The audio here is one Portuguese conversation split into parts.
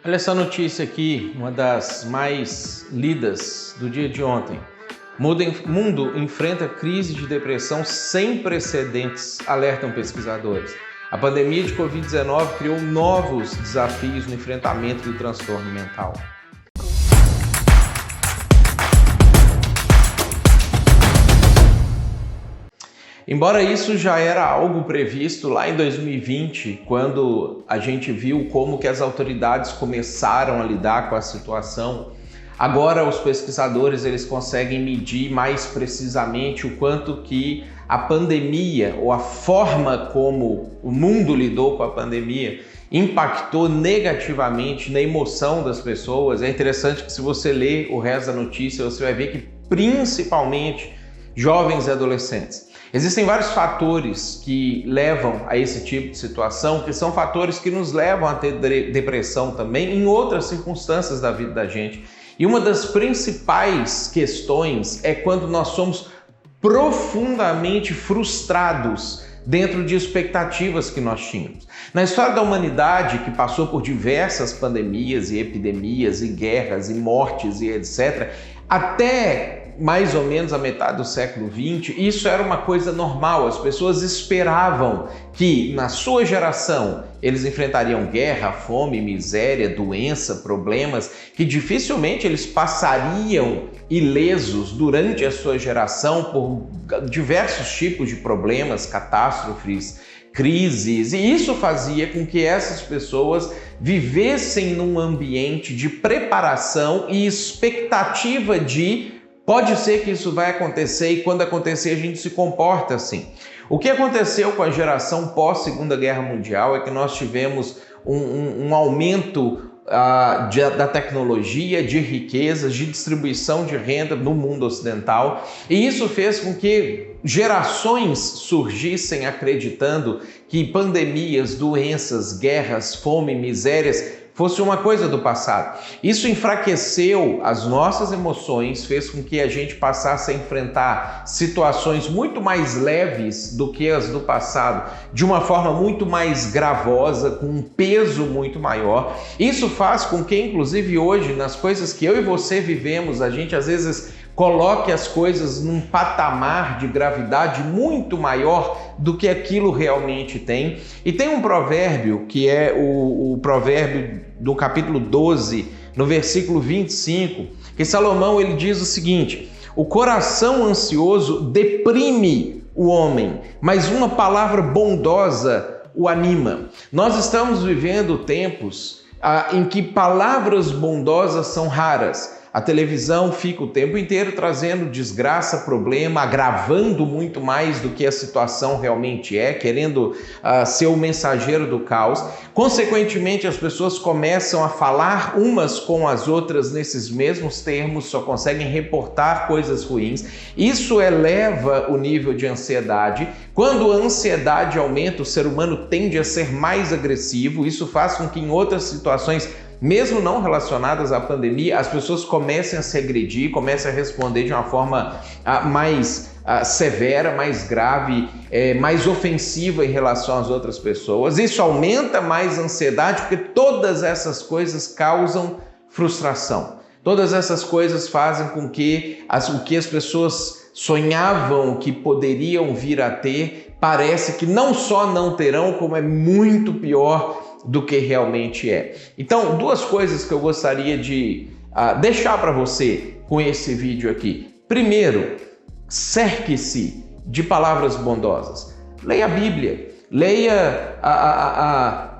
Olha essa notícia aqui, uma das mais lidas do dia de ontem. Mundo enfrenta crise de depressão sem precedentes, alertam pesquisadores. A pandemia de Covid-19 criou novos desafios no enfrentamento do transtorno mental. Embora isso já era algo previsto lá em 2020, quando a gente viu como que as autoridades começaram a lidar com a situação, agora os pesquisadores eles conseguem medir mais precisamente o quanto que a pandemia ou a forma como o mundo lidou com a pandemia impactou negativamente na emoção das pessoas. É interessante que se você ler o resto da notícia, você vai ver que principalmente jovens e adolescentes. Existem vários fatores que levam a esse tipo de situação, que são fatores que nos levam a ter depressão também em outras circunstâncias da vida da gente. E uma das principais questões é quando nós somos profundamente frustrados dentro de expectativas que nós tínhamos. Na história da humanidade, que passou por diversas pandemias e epidemias e guerras e mortes e etc., até mais ou menos a metade do século XX, isso era uma coisa normal. As pessoas esperavam que na sua geração eles enfrentariam guerra, fome, miséria, doença, problemas que dificilmente eles passariam ilesos durante a sua geração por diversos tipos de problemas, catástrofes, crises, e isso fazia com que essas pessoas vivessem num ambiente de preparação e expectativa de pode ser que isso vai acontecer e quando acontecer a gente se comporta assim. O que aconteceu com a geração pós-Segunda Guerra Mundial é que nós tivemos um aumento da tecnologia, de riquezas, de distribuição de renda no mundo ocidental, e isso fez com que gerações surgissem acreditando que pandemias, doenças, guerras, fome, misérias fosse uma coisa do passado. Isso enfraqueceu as nossas emoções, fez com que a gente passasse a enfrentar situações muito mais leves do que as do passado, de uma forma muito mais gravosa, com um peso muito maior. Isso faz com que, inclusive hoje, nas coisas que eu e você vivemos, a gente às vezes coloque as coisas num patamar de gravidade muito maior do que aquilo realmente tem. E tem um provérbio, que é o provérbio do capítulo 12, no versículo 25, que Salomão ele diz o seguinte: o coração ansioso deprime o homem, mas uma palavra bondosa o anima. Nós estamos vivendo tempos em que palavras bondosas são raras. A televisão fica o tempo inteiro trazendo desgraça, problema, agravando muito mais do que a situação realmente é, querendo ser o mensageiro do caos. Consequentemente, as pessoas começam a falar umas com as outras nesses mesmos termos, só conseguem reportar coisas ruins. Isso eleva o nível de ansiedade. Quando a ansiedade aumenta, o ser humano tende a ser mais agressivo. Isso faz com que em outras situações, mesmo não relacionadas à pandemia, as pessoas comecem a se agredir, comecem a responder de uma forma mais severa, mais grave, mais ofensiva em relação às outras pessoas. Isso aumenta mais a ansiedade, porque todas essas coisas causam frustração. Todas essas coisas fazem com que o que as pessoas sonhavam que poderiam vir a ter, parece que não só não terão, como é muito pior do que realmente é. Então, duas coisas que eu gostaria de deixar para você com esse vídeo aqui. Primeiro, cerque-se de palavras bondosas. Leia a Bíblia, leia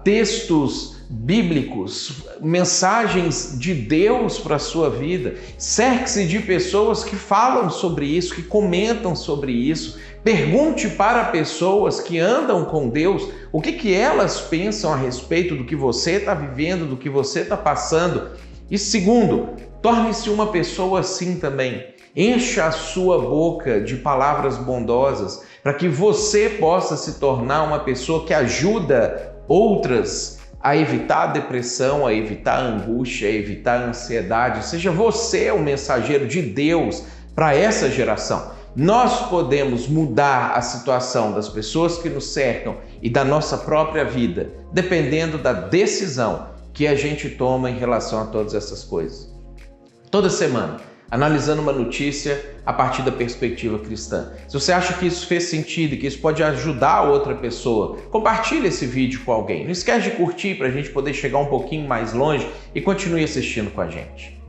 textos bíblicos, mensagens de Deus para a sua vida. Cerque-se de pessoas que falam sobre isso, que comentam sobre isso. Pergunte para pessoas que andam com Deus o que elas pensam a respeito do que você está vivendo, do que você está passando. E segundo, torne-se uma pessoa assim também. Encha a sua boca de palavras bondosas para que você possa se tornar uma pessoa que ajuda outras a evitar a depressão, a evitar a angústia, a evitar a ansiedade. Seja você o mensageiro de Deus para essa geração. Nós podemos mudar a situação das pessoas que nos cercam e da nossa própria vida, dependendo da decisão que a gente toma em relação a todas essas coisas. Toda semana, analisando uma notícia a partir da perspectiva cristã. Se você acha que isso fez sentido e que isso pode ajudar outra pessoa, compartilhe esse vídeo com alguém. Não esquece de curtir para a gente poder chegar um pouquinho mais longe e continue assistindo com a gente.